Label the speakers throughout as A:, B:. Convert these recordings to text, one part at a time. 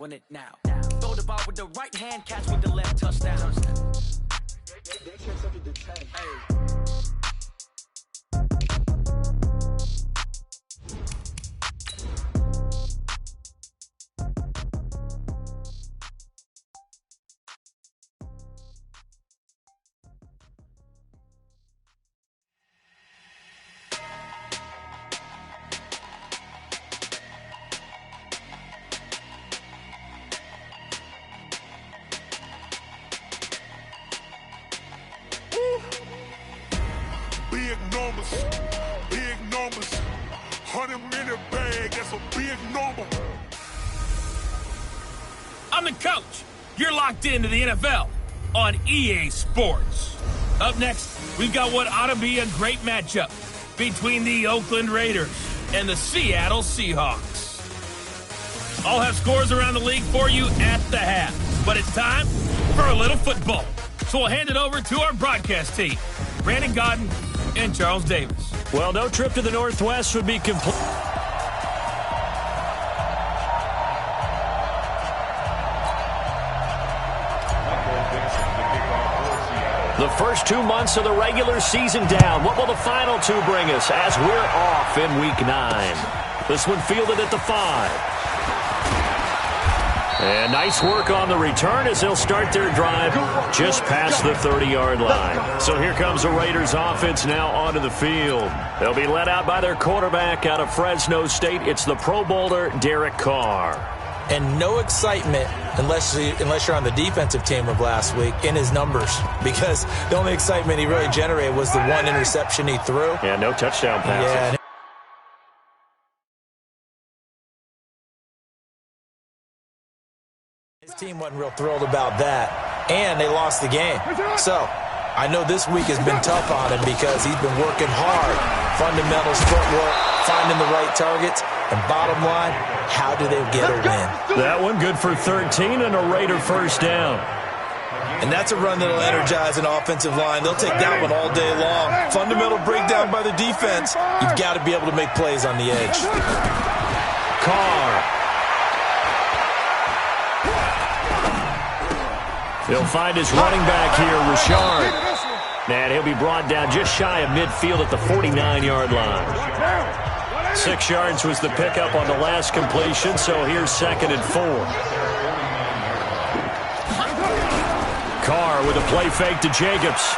A: Win it now. Throw the ball with the right hand, catch with the left, touchdown. They catch up with the 10. Hey.
B: Big numbers, 100-minute bag, that's a big number.
C: I'm the coach. You're locked into the NFL on EA Sports. Up next, we've got what ought to be a great matchup between the Oakland Raiders and the Seattle Seahawks. I'll have scores around the league for you at the half, but it's time for a little football. So we'll hand it over to our broadcast team, Brandon Godden and Charles Davis.
D: Well, no trip to the Northwest would be complete. The first 2 months of the regular season down. What will the final two bring us as we're off in Week 9? This one fielded at the 5. And nice work on the return as they'll start their drive just past the 30-yard line. So here comes the Raiders offense now onto the field. They'll be led out by their quarterback out of Fresno State. It's the Pro Bowler, Derek Carr.
E: And no excitement unless you're on the defensive team of last week in his numbers, because the only excitement he really generated was the one interception he threw.
D: Yeah, no touchdown passes.
E: Yeah. His team wasn't real thrilled about that, and they lost the game. So I know this week has been tough on him because he's been working hard. Fundamentals, footwork, finding the right targets, and bottom line, how do they get a win?
D: That one good for 13 and a Raider first down.
E: And that's a run that'll energize an offensive line. They'll take that one all day long. Fundamental breakdown by the defense. You've got to be able to make plays on the edge.
D: Carr. He'll find his running back here, Richard. And he'll be brought down just shy of midfield at the 49-yard line. 6 yards was the pickup on the last completion, so here's 2nd and 4. Carr with a play fake to Jacobs.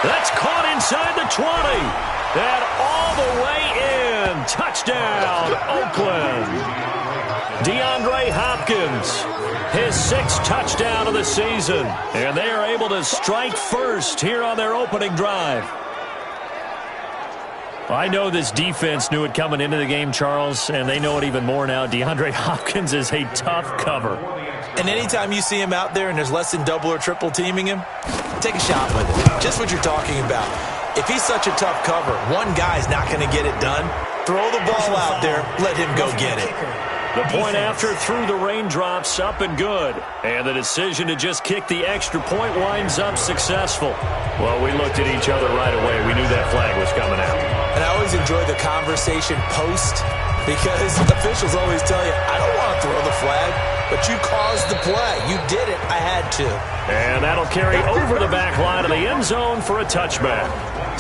D: That's caught inside the 20. And all the way in. Touchdown, Oakland. DeAndre Hopkins, his 6th touchdown of the season. And they are able to strike first here on their opening drive. I know this defense knew it coming into the game, Charles, and they know it even more now. DeAndre Hopkins is a tough cover.
E: And anytime you see him out there and there's less than double or triple teaming him, take a shot with it. Just what you're talking about. If he's such a tough cover, one guy's not going to get it done. Throw the ball out there, let him go get it.
D: The point after through the raindrops, up and good. And the decision to just kick the extra point winds up successful. Well, we looked at each other right away. We knew that flag was coming out.
E: And I always enjoy the conversation post, because officials always tell you, I don't want to throw the flag, but you caused the play. You did it. I had to.
D: And that'll carry over the back line of the end zone for a touchback.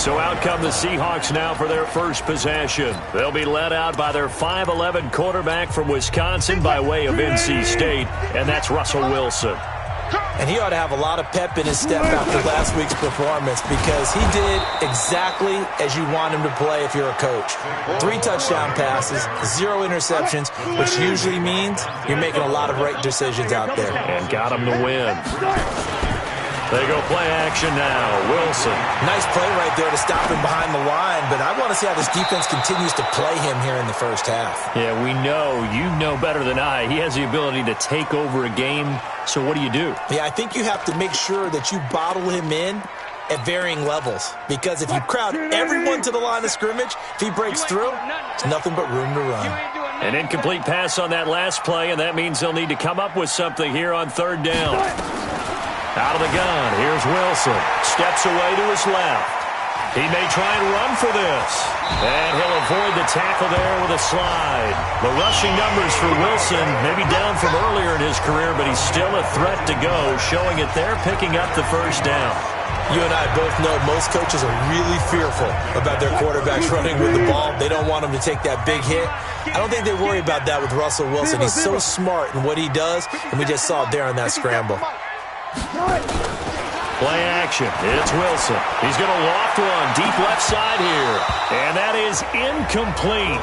D: So out come the Seahawks now for their first possession. They'll be led out by their 5'11 quarterback from Wisconsin by way of NC State, and that's Russell Wilson.
E: And he ought to have a lot of pep in his step after last week's performance, because he did exactly as you want him to play if you're a coach. 3 touchdown passes, 0 interceptions, which usually means you're making a lot of right decisions out there.
D: And got him to win. They go play action now. Wilson.
E: Nice play right there to stop him behind the line, but I want to see how this defense continues to play him here in the first half.
D: Yeah, we know. You know better than I. He has the ability to take over a game, so what do you do?
E: Yeah, I think you have to make sure that you bottle him in at varying levels, because if you crowd everyone to the line of scrimmage, if he breaks through, it's nothing but room to run.
D: An incomplete pass on that last play, and that means they'll need to come up with something here on 3rd down. Out of the gun, here's Wilson. Steps away to his left. He may try and run for this. And he'll avoid the tackle there with a slide. The rushing numbers for Wilson maybe down from earlier in his career, but he's still a threat to go, showing it there, picking up the first down.
E: You and I both know most coaches are really fearful about their quarterbacks running with the ball. They don't want them to take that big hit. I don't think they worry about that with Russell Wilson. He's so smart in what he does, and we just saw it there on that scramble.
D: Play action. It's Wilson. He's going to loft one deep left side here. And that is incomplete.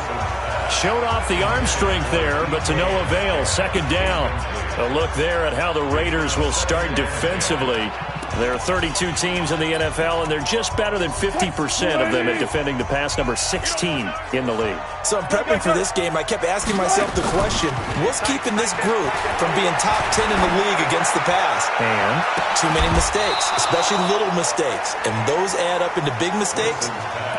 D: Showed off the arm strength there, but to no avail. Second down. A look there at how the Raiders will start defensively. There are 32 teams in the NFL, and they're just better than 50% of them at defending the pass, number 16 in the league.
E: So in prepping for this game, I kept asking myself the question, what's keeping this group from being top 10 in the league against the pass?
D: And?
E: Too many mistakes, especially little mistakes. And those add up into big mistakes.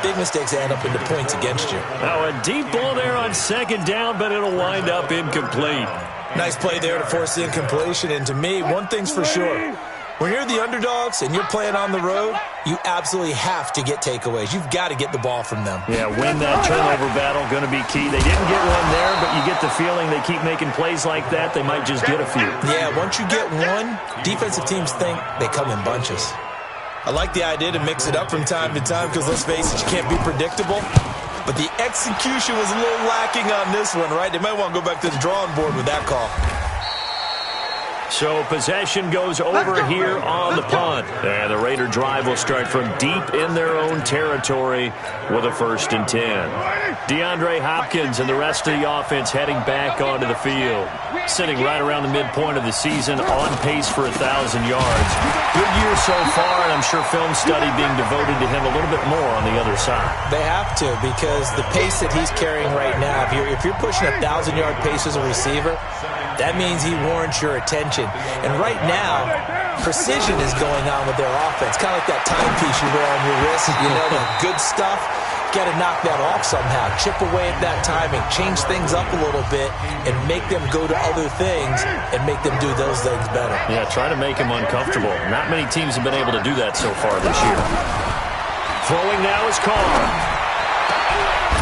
E: Big mistakes add up into points against you.
D: Now a deep ball there on second down, but it'll wind up incomplete.
E: Nice play there to force the incompletion. And to me, one thing's for sure. When you're the underdogs and you're playing on the road, you absolutely have to get takeaways. You've got to get the ball from them.
D: Yeah, win that turnover battle, going to be key. They didn't get one there, but you get the feeling they keep making plays like that, they might just get a few.
E: Yeah, once you get one, defensive teams think they come in bunches. I like the idea to mix it up from time to time because, let's face it, you can't be predictable. But the execution was a little lacking on this one, right? They might want to go back to the drawing board with that call.
D: So possession goes over here on the punt. And the Raider drive will start from deep in their own territory with a 1st and 10. DeAndre Hopkins and the rest of the offense heading back onto the field. Sitting right around the midpoint of the season, on pace for 1,000 yards. Good year so far, and I'm sure film study being devoted to him a little bit more on the other side.
E: They have to, because the pace that he's carrying right now, if you're pushing a 1,000-yard pace as a receiver, that means he warrants your attention. And right now, precision is going on with their offense. Kind of like that timepiece you wear on your wrist. You know, the good stuff. Got to knock that off somehow. Chip away at that timing. Change things up a little bit and make them go to other things and make them do those things better.
D: Yeah, try to make him uncomfortable. Not many teams have been able to do that so far this year. Throwing now is Carr.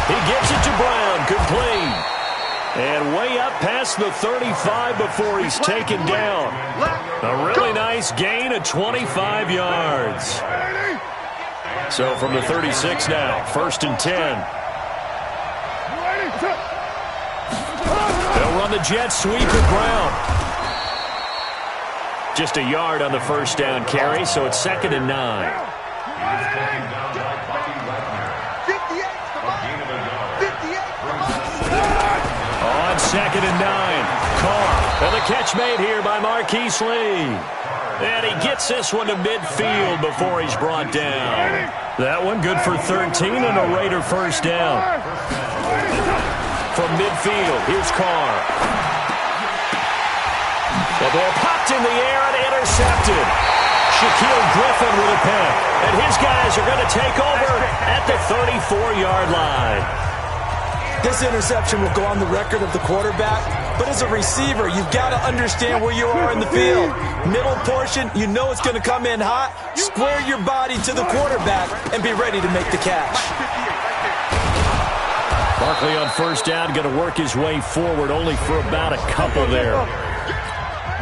D: He gives it to Brown. Complete. And way up past the 35 before he's taken down. A really nice gain of 25 yards. So from the 36 now, 1st and 10. They'll run the jet sweep at Brown. Just a yard on the 1st down carry, so it's 2nd and 9. On 2nd and 9, Carr. And the catch made here by Marquise Lee. And he gets this one to midfield before he's brought down. That one good for 13 and a Raider 1st down. From midfield, here's Carr. The ball popped in the air and intercepted. Shaquille Griffin with a pick. And his guys are going to take over at the 34-yard line.
E: This interception will go on the record of the quarterback, but as a receiver, you've got to understand where you are in the field. Middle portion, you know it's going to come in hot. Square your body to the quarterback and be ready to make the catch.
D: Barkley on 1st down, going to work his way forward, only for about a couple there.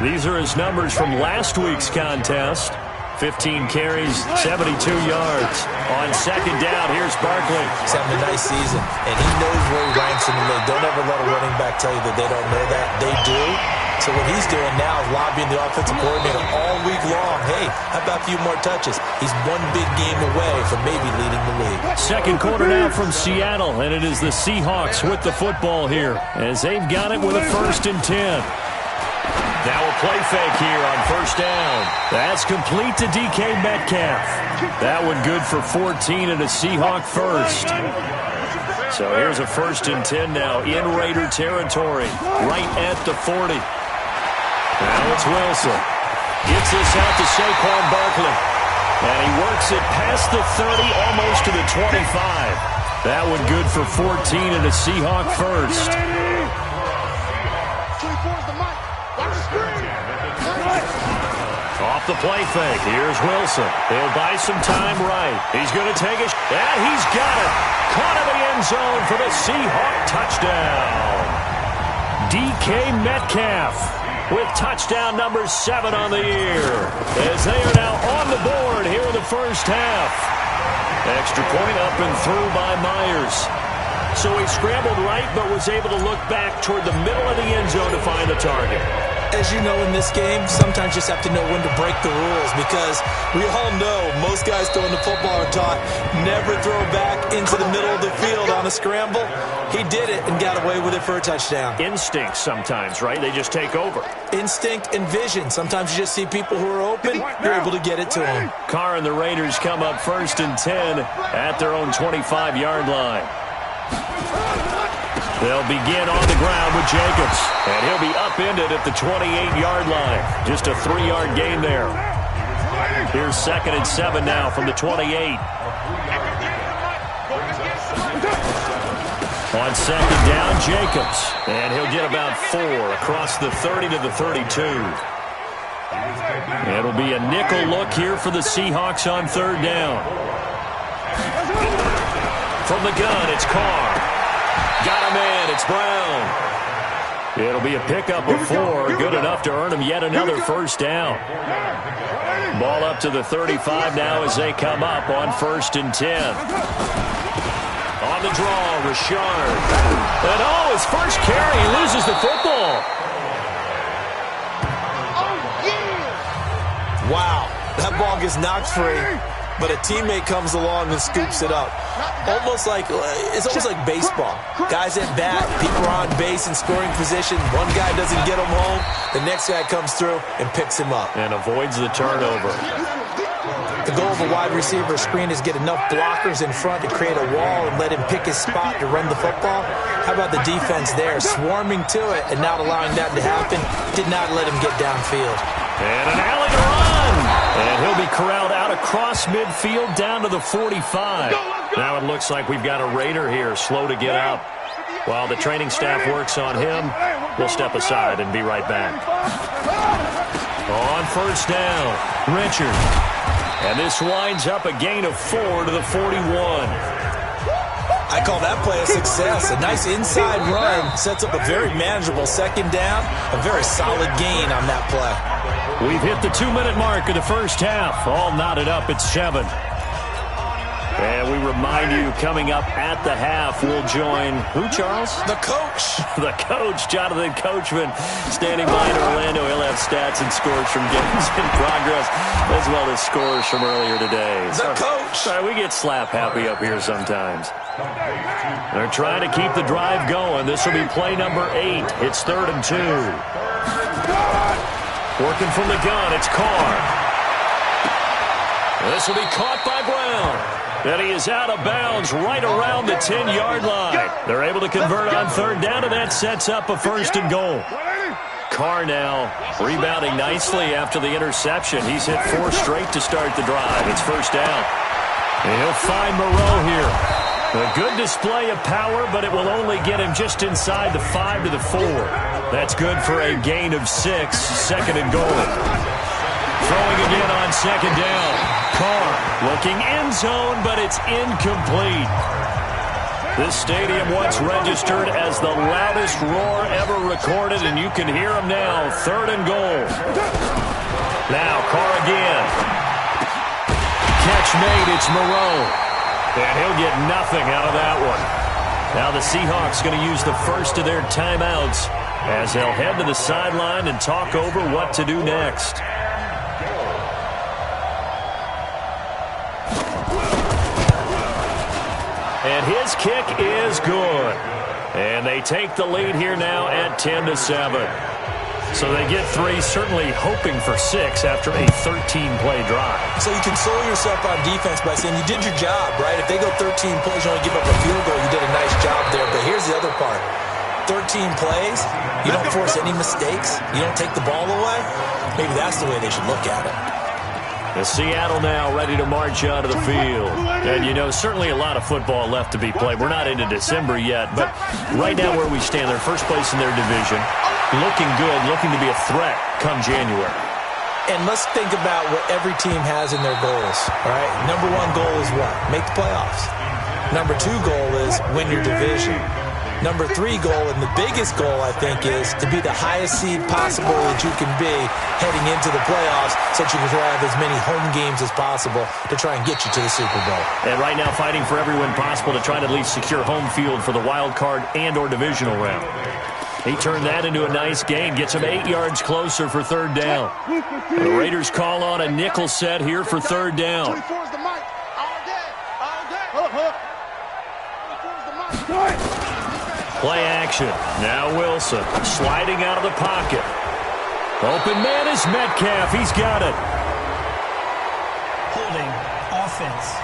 D: These are his numbers from last week's contest. 15 carries, 72 yards. On 2nd down, here's Barkley.
E: He's having a nice season, and he knows where he ranks in the league. Don't ever let a running back tell you that they don't know that. They do. So what he's doing now is lobbying the offensive coordinator all week long. Hey, how about a few more touches? He's one big game away from maybe leading the league.
D: Second quarter now from Seattle, and it is the Seahawks with the football here as they've got it with a 1st and 10. Now a play fake here on 1st down. That's complete to DK Metcalf. That one good for 14 and a Seahawk 1st. So here's a 1st and 10 now in Raider territory, right at the 40. Now it's Wilson. Gets this out to Saquon Barkley. And he works it past the 30, almost to the 25. That one good for 14 and a Seahawk 1st. Off the play fake, here's Wilson. He'll buy some time right. He's going to take it, and he's got it. Caught in the end zone for the Seahawk touchdown. DK Metcalf with touchdown number 7 on the year, as they are now on the board here in the first half. Extra point up and through by Myers. So he scrambled right, but was able to look back toward the middle of the end zone to find the target.
E: As you know, in this game, sometimes you just have to know when to break the rules, because we all know most guys throwing the football are taught never throw back into the middle of the field on a scramble. He did it and got away with it for a touchdown.
D: Instinct sometimes, right? They just take over.
E: Instinct and vision. Sometimes you just see people who are open, you're able to get it to them.
D: Carr and the Raiders come up 1st and 10 at their own 25-yard line. They'll begin on the ground with Jacobs, and he'll be upended at the 28-yard line. Just a 3-yard gain there. Here's 2nd and 7 now from the 28. On 2nd down, Jacobs, and he'll get about 4 across the 30 to the 32. It'll be a nickel look here for the Seahawks on 3rd down. From the gun, it's Carr. Got him in. It's Brown. It'll be a pickup of 4. Good enough to earn him yet another first down. Ball up to the 35 now as they come up on 1st and 10. On the draw, Richard. And his first carry, he loses the football.
E: Wow, that ball gets knocked free, but a teammate comes along and scoops it up. It's almost like baseball. Guys at bat, people are on base in scoring position. One guy doesn't get him home. The next guy comes through and picks him up.
D: And avoids the turnover.
E: The goal of a wide receiver screen is get enough blockers in front to create a wall and let him pick his spot to run the football. How about the defense there? Swarming to it and not allowing that to happen. Did not let him get downfield.
D: And an alley to run. And he'll be corralled out across midfield down to the 45. Now it looks like we've got a Raider here, slow to get up. While the training staff works on him, we'll step aside and be right back. On 1st down, Richard. And this winds up a gain of 4 to the 41.
E: I call that play a success. A nice inside run sets up a very manageable 2nd down. A very solid gain on that play.
D: We've hit the 2-minute mark of the first half. All knotted up at 7. And we remind you, coming up at the half, we'll join who, Charles?
E: The coach.
D: The coach, Jonathan Coachman, standing by in Orlando. He'll have stats and scores from games in progress, as well as scores from earlier today.
E: The coach.
D: Sorry, we get slap happy up here sometimes. They're trying to keep the drive going. This will be play number 8. It's 3rd and 2. Working from the gun, it's Carr. This will be caught by Brown. And he is out of bounds right around the 10-yard line. They're able to convert on 3rd down, and that sets up a 1st and goal. Carr now rebounding nicely after the interception. He's hit 4 straight to start the drive. It's 1st down. And he'll find Moreau here. A good display of power, but it will only get him just inside the 5 to the 4. That's good for a gain of 6, 2nd and goal. Throwing again on 2nd down. Carr looking end zone, but it's incomplete. This stadium once registered as the loudest roar ever recorded, and you can hear him now. 3rd and goal. Now Carr again. Catch made, it's Moreau. And he'll get nothing out of that one. Now the Seahawks going to use the first of their timeouts as they'll head to the sideline and talk over what to do next. And his kick is good. And they take the lead here now at 10-7. So they get 3, certainly hoping for 6 after a 13-play drive.
E: So you console yourself on defense by saying you did your job, right? If they go 13 plays, you only give up a field goal, you did a nice job there. But here's the other part. 13 plays, you don't force any mistakes, you don't take the ball away. Maybe that's the way they should look at it.
D: The Seattle now ready to march out of the field. And, you know, certainly a lot of football left to be played. We're not into December yet, but right now where we stand, they're first place in their division. Looking good, looking to be a threat come January.
E: And let's think about what every team has in their goals, all right? Number one goal is what? Make the playoffs. Number two goal is win your division. Number three goal, and the biggest goal, I think, is to be the highest seed possible that you can be heading into the playoffs so that you can have as many home games as possible to try and get you to the Super Bowl.
D: And right now fighting for every win possible to try to at least secure home field for the wild card and or divisional round. He turned that into a nice gain, gets him 8 yards closer for third down. The Raiders call on a nickel set here for third down.
B: 24 is the mic. All day. All day. 24 is the mic.
D: Play action. Now Wilson sliding out of the pocket. Open man is Metcalf. He's got it.
F: Holding offense.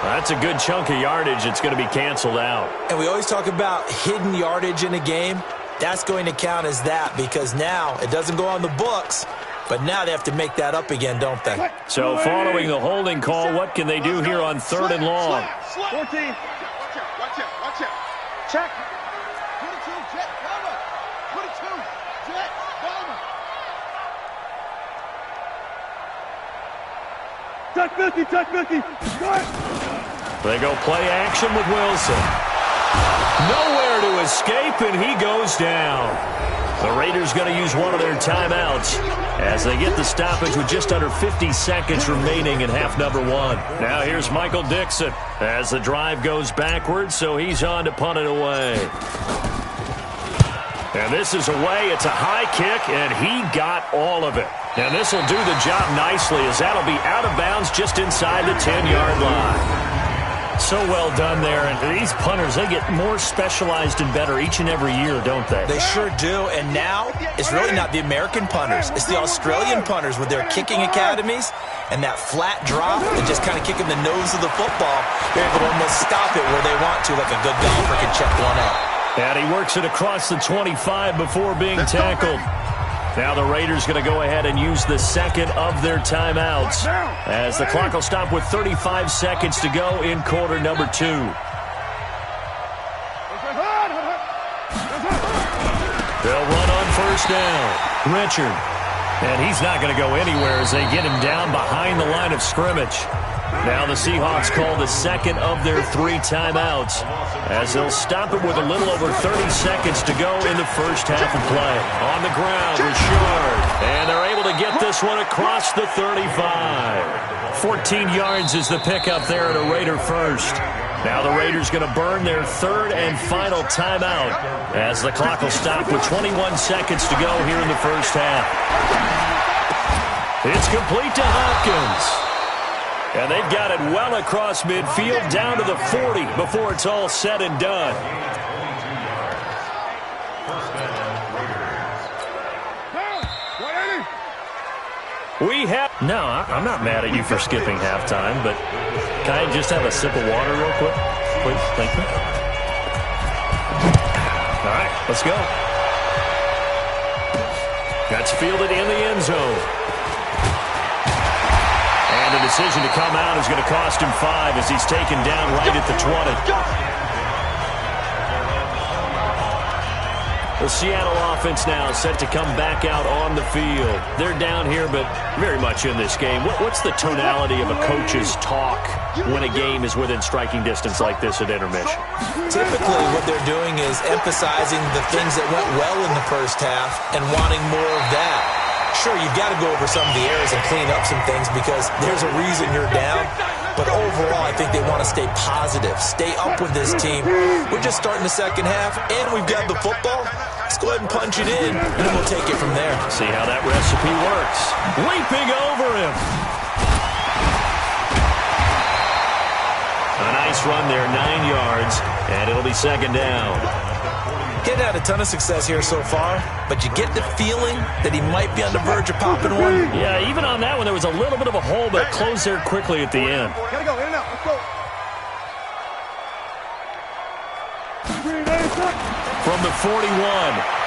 D: That's a good chunk of yardage. It's going to be canceled out.
E: And we always talk about hidden yardage in a game. That's going to count as that because now it doesn't go on the books, but now they have to make that up again, don't they?
D: So following the holding call, what can they do here on third and long?
B: 14. Watch out. Check. 22, jet, bomber. 22, jet, bomber. Touch 50.
D: They go play action with Wilson. Nowhere to escape, and he goes down. The Raiders going to use one of their timeouts as they get the stoppage with just under 50 seconds remaining in half number one. Now here's Michael Dixon as the drive goes backwards, so he's on to punt it away. And this is away. It's a high kick, and he got all of it. And this will do the job nicely as that'll be out of bounds just inside the 10-yard line. So well done there. And these punters, they get more specialized and better each and every year, don't they?
E: They sure do. And now it's really not the American punters. It's the Australian punters with their kicking academies and that flat drop and just kind of kicking the nose of the football. They're able to almost stop it where they want to, like a good golfer can check one out.
D: And he works it across the 25 before being tackled. Now the Raiders going to go ahead and use the second of their timeouts as the clock will stop with 35 seconds to go in quarter number two. They'll run on first down. Richard. And he's not going to go anywhere as they get him down behind the line of scrimmage. Now the Seahawks call the second of their 3 timeouts as they'll stop it with a little over 30 seconds to go in the first half of play. On the ground, Richard. And they're able to get this one across the 35. 14 yards is the pickup there at a Raider first. Now the Raiders going to burn their third and final timeout as the clock will stop with 21 seconds to go here in the first half. It's complete to Hopkins. And they've got it well across midfield down to the 40 before it's all said and done. No, I'm not mad at you for skipping halftime, but can I just have a sip of water real quick? Please, thank you. All right, let's go. That's fielded in the end zone. And the decision to come out is going to cost him 5 as he's taken down right at the 20. The Seattle offense now set to come back out on the field. They're down here, but very much in this game. What's the tonality of a coach's talk when a game is within striking distance like this at intermission?
E: Typically, what they're doing is emphasizing the things that went well in the first half and wanting more of that. Sure, you've got to go over some of the errors and clean up some things because there's a reason you're down. But overall, I think they want to stay positive, stay up with this team. We're just starting the second half, and we've got the football. Let's go ahead and punch it in, and then we'll take it from there.
D: See how that recipe works. Leaping over him. A nice run there, 9 yards, and it'll be second down.
E: He's had a ton of success here so far, but you get the feeling that he might be on the verge of popping one.
D: Yeah, even on that one, there was a little bit of a hole, but it closed there quickly at the end.
B: Gotta go, in and out, let's go.
D: From the 41,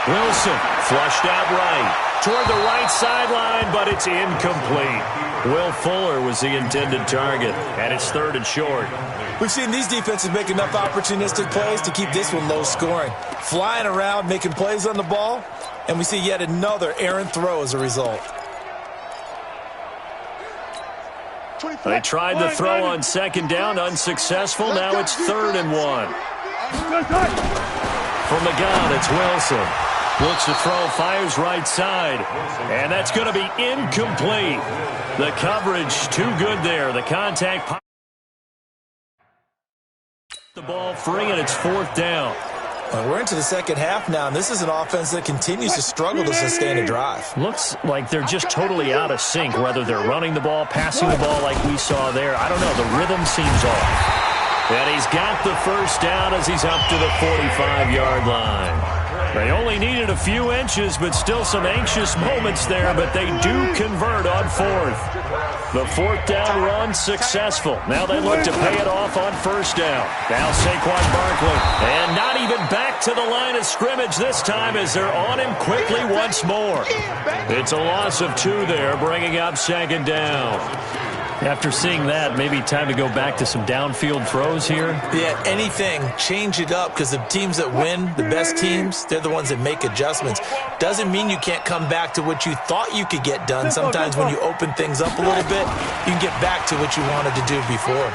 D: Wilson flushed out right. Toward the right sideline, but it's incomplete. Will Fuller was the intended target, and it's 3rd and short.
E: We've seen these defenses make enough opportunistic plays to keep this one low scoring. Flying around, making plays on the ball, and we see yet another errant throw as a result.
D: They tried the throw on 2nd down, unsuccessful. Now it's 3rd and 1. From the gun, it's Wilson. Looks to throw, fires right side. And that's going to be incomplete. The coverage too good there. The contact. The ball free, and it's 4th down.
E: Well, we're into the second half now, and this is an offense that continues to struggle to sustain a drive.
D: Looks like they're just totally out of sync, whether they're running the ball, passing the ball like we saw there. I don't know. The rhythm seems off. And he's got the 1st down as he's up to the 45-yard line. They only needed a few inches, but still some anxious moments there, but they do convert on 4th. The 4th down run successful. Now they look to pay it off on 1st down. Now Saquon Barkley. And not even back to the line of scrimmage this time as they're on him quickly once more. It's a loss of 2 there, bringing up 2nd down. After seeing that, maybe time to go back to some downfield throws here.
E: Yeah, anything. Change it up, because the teams that win, the best teams, they're the ones that make adjustments. Doesn't mean you can't come back to what you thought you could get done. Sometimes when you open things up a little bit, you can get back to what you wanted to do before.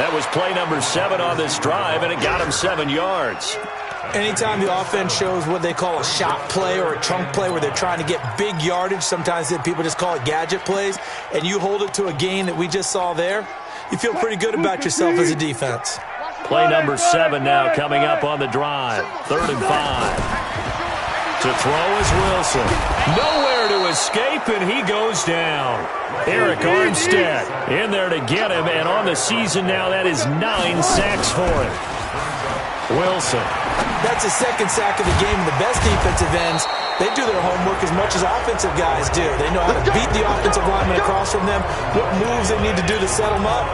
D: That was play number 7 on this drive, and it got him 7 yards.
E: Anytime the offense shows what they call a shot play or a chunk play where they're trying to get big yardage, sometimes people just call it gadget plays, and you hold it to a gain that we just saw there, you feel pretty good about yourself as a defense.
D: Play number 7 now coming up on the drive. 3rd and 5. To throw is Wilson. Nowhere to escape, and he goes down. Eric Armstead in there to get him, and on the season now, that is 9 sacks for him. Wilson.
E: That's his 2nd sack of the game. The best defensive ends, they do their homework as much as offensive guys do. They know how to beat the offensive lineman across from them, what moves they need to do to set them up.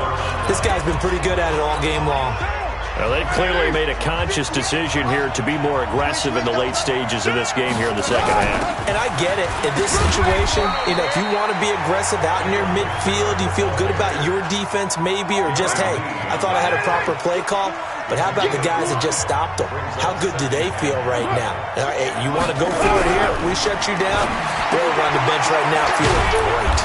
E: This guy's been pretty good at it all game long.
D: Well, they clearly made a conscious decision here to be more aggressive in the late stages of this game here in the second half.
E: And I get it. In this situation, if you want to be aggressive out in your midfield, you feel good about your defense maybe, or just, hey, I thought I had a proper play call. But how about the guys that just stopped them? How good do they feel right now? You want to go for it here? We shut you down? They're on the bench right now feeling great.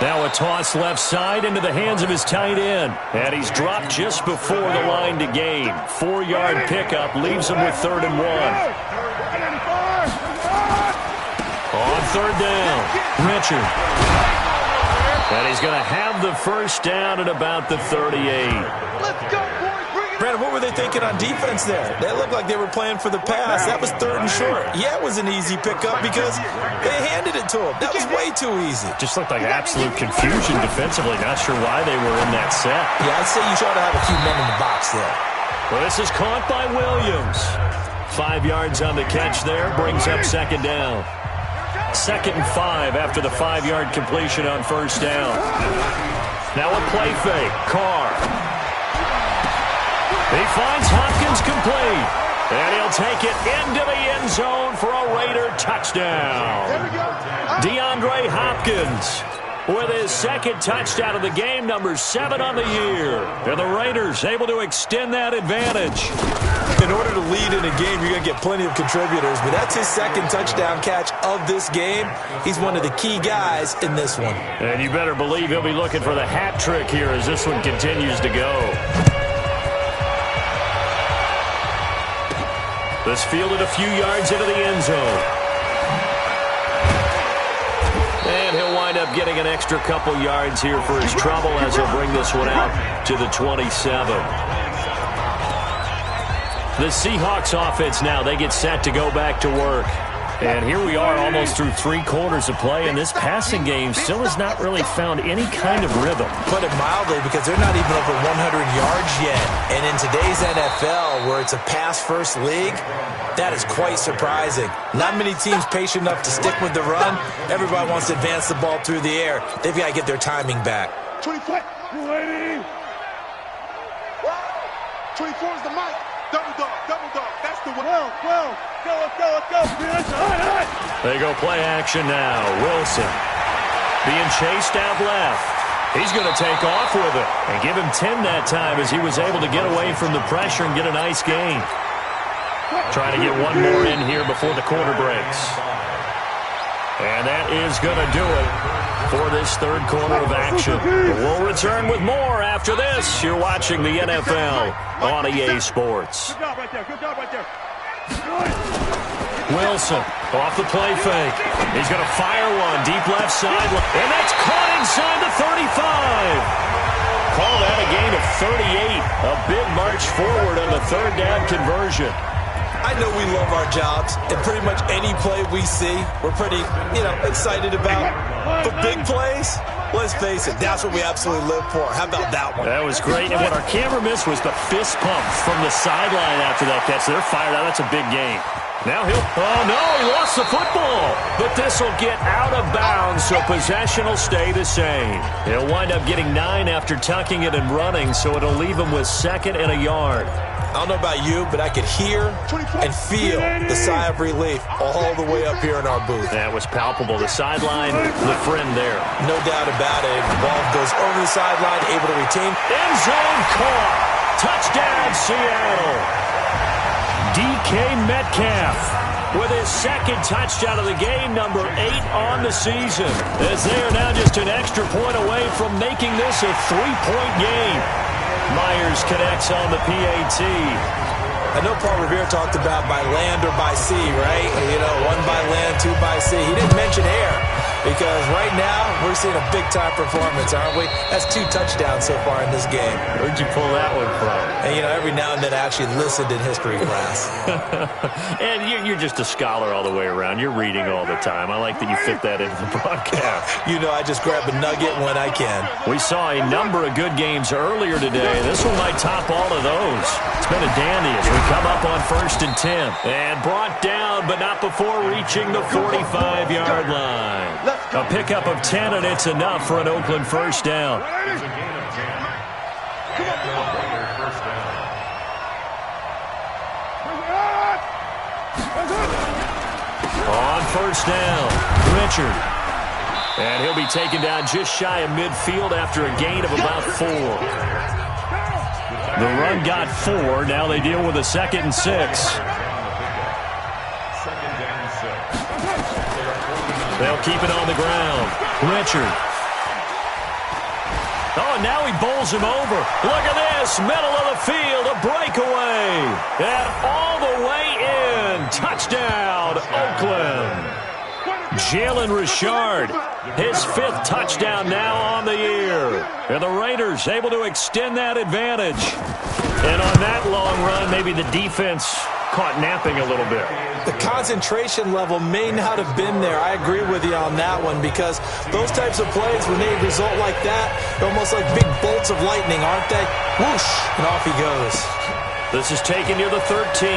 D: Now a toss left side into the hands of his tight end. And he's dropped just before the line to gain. 4-yard pickup leaves him with 3rd and 1. On 3rd down, Richard. And he's going to have the 1st down at about the 38.
B: Let's go, boys.
E: Brandon, what were they thinking on defense there? They looked like they were playing for the pass. That was 3rd and short. Yeah, it was an easy pickup because they handed it to him. That was way too easy.
D: Just looked like absolute confusion defensively. Not sure why they were in that set.
E: Yeah, I'd say you ought to have a few men in the box there.
D: Well, this is caught by Williams. 5 yards on the catch there. Brings up 2nd down. 2nd and 5 after the 5-yard completion on 1st down. Now a play fake. Carr. He finds Hopkins complete. And he'll take it into the end zone for a Raider touchdown. DeAndre Hopkins with his 2nd touchdown of the game, number 7 on the year. And the Raiders able to extend that advantage.
E: In order to lead in a game, you're going to get plenty of contributors, but that's his 2nd touchdown catch of this game. He's one of the key guys in this one.
D: And you better believe he'll be looking for the hat trick here as this one continues to go. This fielded a few yards into the end zone. And he'll wind up getting an extra couple yards here for his trouble as he'll bring this one out to the 27. The Seahawks offense now, they get set to go back to work. And here we are almost through 3 quarters of play, and this passing game still has not really found any kind of rhythm.
E: Put it mildly, because they're not even over 100 yards yet. And in today's NFL, where it's a pass-first league, that is quite surprising. Not many teams patient enough to stick with the run. Everybody wants to advance the ball through the air. They've got to get their timing back.
B: 24. 24 is the mic. Double dog, double dog. That's the one. Well, go, let's go, let's go.
D: They go play action now. Wilson being chased out left. He's going to take off with it and give him 10 that time as he was able to get away from the pressure and get a nice gain. Trying to get one more in here before the quarter breaks. And that is going to do it for this third quarter of action. We'll return with more after this. You're watching the NFL on EA Sports.
B: Good job right there. Good job right there.
D: Wilson off the play fake. He's going to fire one deep left side. And that's caught inside the 35. Call that a gain of 38. A big march forward on the third down conversion.
E: I know we love our jobs, and pretty much any play we see, we're pretty, excited about. But big plays, let's face it, that's what we absolutely live for. How about that one?
D: That was great. And what our camera missed was the fist pump from the sideline after that catch. They're fired out. That's a big gain. Now oh no, he lost the football. But this will get out of bounds, so possession will stay the same. He'll wind up getting 9 after tucking it and running, so it'll leave him with 2nd and a yard.
E: I don't know about you, but I could hear and feel the sigh of relief all the way up here in our booth.
D: That was palpable. The sideline, the friend there.
E: No doubt about it. The ball goes over the sideline, able to retain.
D: End zone caught. Touchdown, Seattle. DK Metcalf with his 2nd touchdown of the game, number 8 on the season. As they are now just an extra point away from making this a 3-point game. Myers connects on the PAT.
E: I know Paul Revere talked about by land or by sea, right? 1 by land, 2 by sea. He didn't mention air because right now we're seeing a big-time performance, aren't we? That's 2 touchdowns so far in this game.
D: Where'd you pull that one from?
E: And, every now and then I actually listened in history class.
D: And you're just a scholar all the way around. You're reading all the time. I like that you fit that into the broadcast.
E: I just grab a nugget when I can.
D: We saw a number of good games earlier today. This one might top all of those. It's been a dandy as we come up on 1st and 10. And brought down, but not before reaching the 45-yard line. A pickup of 10, and it's enough for an Oakland first down. On first down, Richard. And he'll be taken down just shy of midfield after a gain of about 4. The run got 4. Now they deal with a 2nd and 6. They'll keep it on the ground. Richard. Oh, now he bowls him over. Look at this. Middle of the field. A breakaway. And all the way in. Touchdown, Oakland. Jalen Richard. His 5th touchdown now on the year. And the Raiders able to extend that advantage. And on that long run, maybe the defense caught napping a little bit.
E: The concentration level may not have been there. I agree with you on that one because those types of plays, when they result like that, they're almost like big bolts of lightning, aren't they? Whoosh, and off he goes.
D: This is taken near the 13.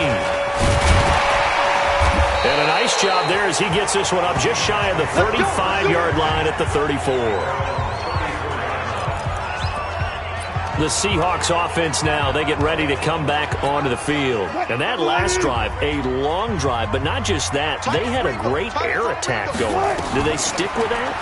D: And a nice job there as he gets this one up just shy of the 35-yard line at the 34. The Seahawks offense now, they get ready to come back onto the field. And that last drive, a long drive, but not just that. They had a great air attack going. Do they stick with that?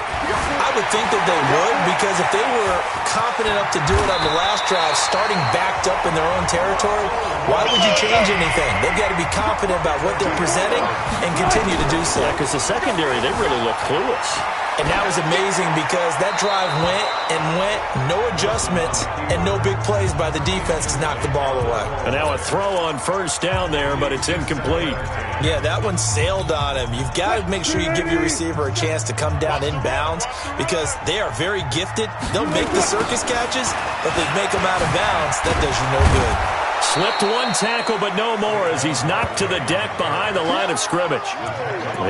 E: I would think that they would because if they were confident enough to do it on the last drive, starting backed up in their own territory, why would you change anything? They've got to be confident about what they're presenting and continue to do so.
D: Yeah, because the secondary, they really look clueless.
E: And that was amazing because that drive went and went, no adjustments, and no big plays by the defense to knock the ball away.
D: And now a throw on first down there, but it's incomplete.
E: Yeah, that one sailed on him. You've got to make sure you give your receiver a chance to come down inbounds because they are very gifted. They'll make the circus catches, but if they make them out of bounds, that does you no good.
D: Slipped one tackle, but no more as he's knocked to the deck behind the line of scrimmage.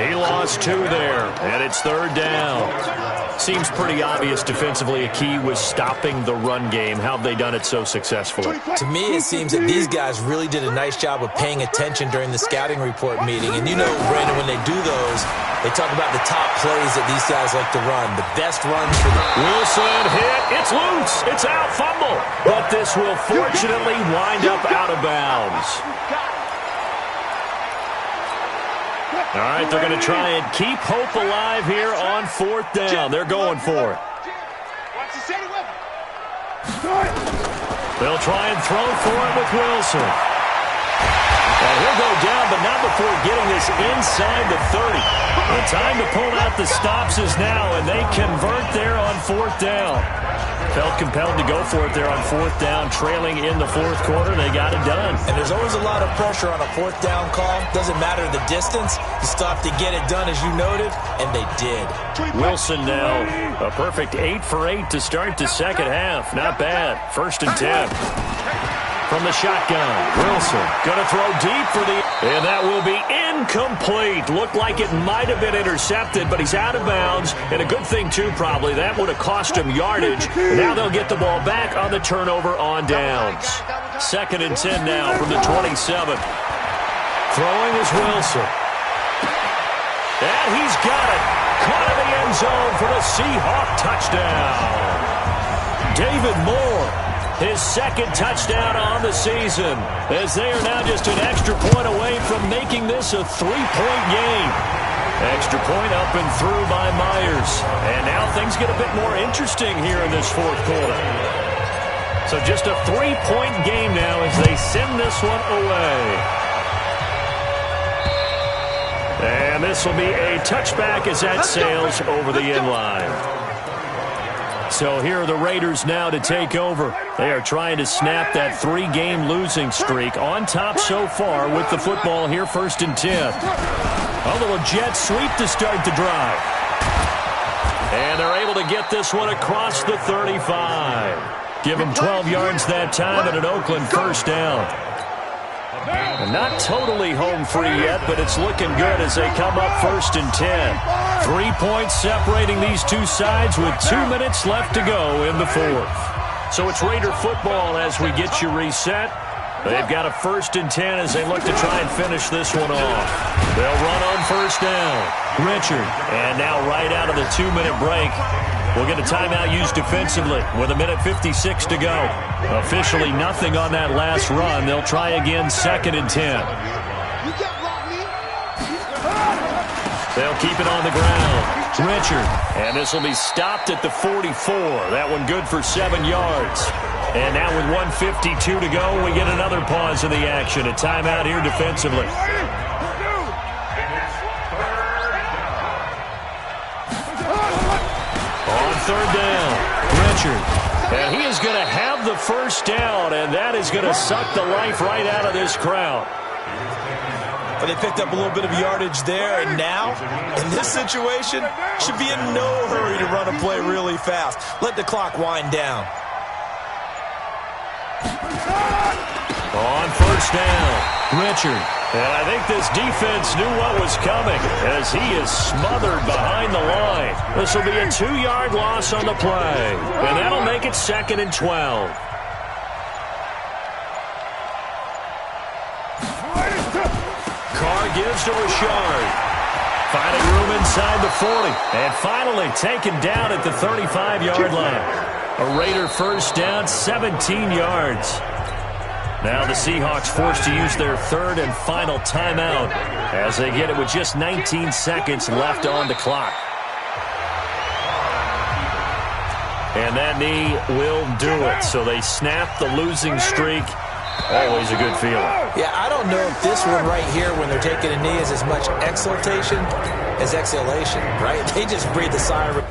D: He lost 2 there, and it's 3rd down. Seems pretty obvious defensively a key was stopping the run game. How have they done it so successfully?
E: To me, it seems that these guys really did a nice job of paying attention during the scouting report meeting. And you know, Brandon, when they do those, they talk about the top plays that these guys like to run, the best runs for them.
D: Wilson hit. It's loose. It's out. Fumble. But this will fortunately wind up out of bounds. All right, they're going to try and keep hope alive here on 4th down. They're going for it. They'll try and throw for it with Wilson. And he'll go down, but not before getting this inside the 30. The time to pull out the stops is now, and they convert there on 4th down. Felt compelled to go for it there on 4th down, trailing in the 4th quarter. They got it done.
E: And there's always a lot of pressure on a 4th down call. Doesn't matter the distance. You stop to get it done, as you noted, and they did.
D: Wilson now, a perfect 8 for 8 to start the second half. Not bad. 1st and 10. From the shotgun, Wilson going to throw deep for the... And that will be incomplete. Looked like it might have been intercepted, but he's out of bounds. And a good thing, too, probably. That would have cost him yardage. Now they'll get the ball back on the turnover on downs. 2nd and 10 now from the 27. Throwing is Wilson. And he's got it. Caught in the end zone for the Seahawk touchdown. David Moore. His 2nd touchdown on the season, as they are now just an extra point away from making this a 3-point game. Extra point up and through by Myers. And now things get a bit more interesting here in this 4th quarter. So just a 3-point game now as they send this one away. And this will be a touchback as that sails over the end line. So here are the Raiders now to take over. They are trying to snap that 3-game losing streak. On top so far with the football here, 1st and 10. A little jet sweep to start the drive. And they're able to get this one across the 35. Give them 12 yards that time and an Oakland 1st down. And not totally home free yet, but it's looking good as they come up 1st and 10. 3 points separating these two sides with 2 minutes left to go in the 4th. So it's Raider football as we get you reset. They've got a 1st and 10 as they look to try and finish this one off. They'll run on 1st down. Richard. And now right out of the 2-minute break, we'll get a timeout used defensively with 1:56 to go. Officially nothing on that last run. They'll try again 2nd and 10. They'll keep it on the ground. Richard. And this will be stopped at the 44. That one good for 7 yards. And now with 1:52 to go, we get another pause in the action. A timeout here defensively. On 3rd down, Richard. And he is going to have the 1st down, and that is going to suck the life right out of this crowd.
E: But they picked up a little bit of yardage there, and now, in this situation, should be in no hurry to run a play really fast. Let the clock wind down.
D: On 1st down, Richard. And I think this defense knew what was coming as he is smothered behind the line. This will be a 2-yard loss on the play, and that'll make it 2nd and 12. Carr gives to Richard. Finding room inside the 40. And finally taken down at the 35-yard line. A Raider 1st down, 17 yards. Now the Seahawks forced to use their 3rd and final timeout as they get it with just 19 seconds left on the clock. And that knee will do it. So they snap the losing streak. Always a good feeling.
E: Yeah, I don't know if this one right here, when they're taking a knee, is as much exultation as exhalation, right? They just breathe a sigh of